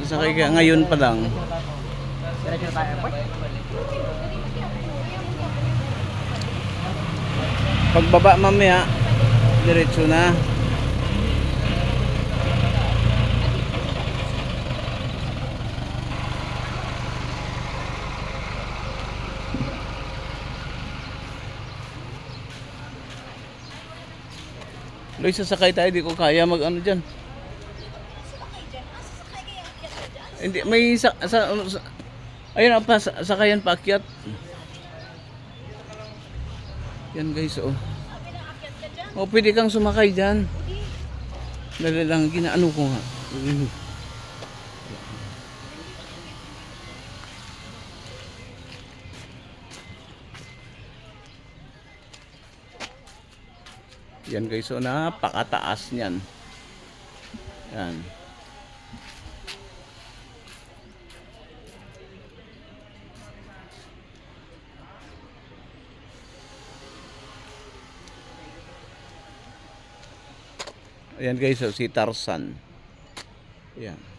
Sasakay ka ngayon pa lang. Diretso na tayo airport. Pagbaba mamaya, diretso na. Loy, sasakay tayo, di ko kaya mag ano dyan. Hindi, may ayun pa, sakayan paakyat. Yan guys, oh. Oh, pwede kang sumakay dyan. Dali lang, ginaano ko nga. Yan guys, so napakataas niyan. Yan. Ayan guys, so si Tarzan. Yan.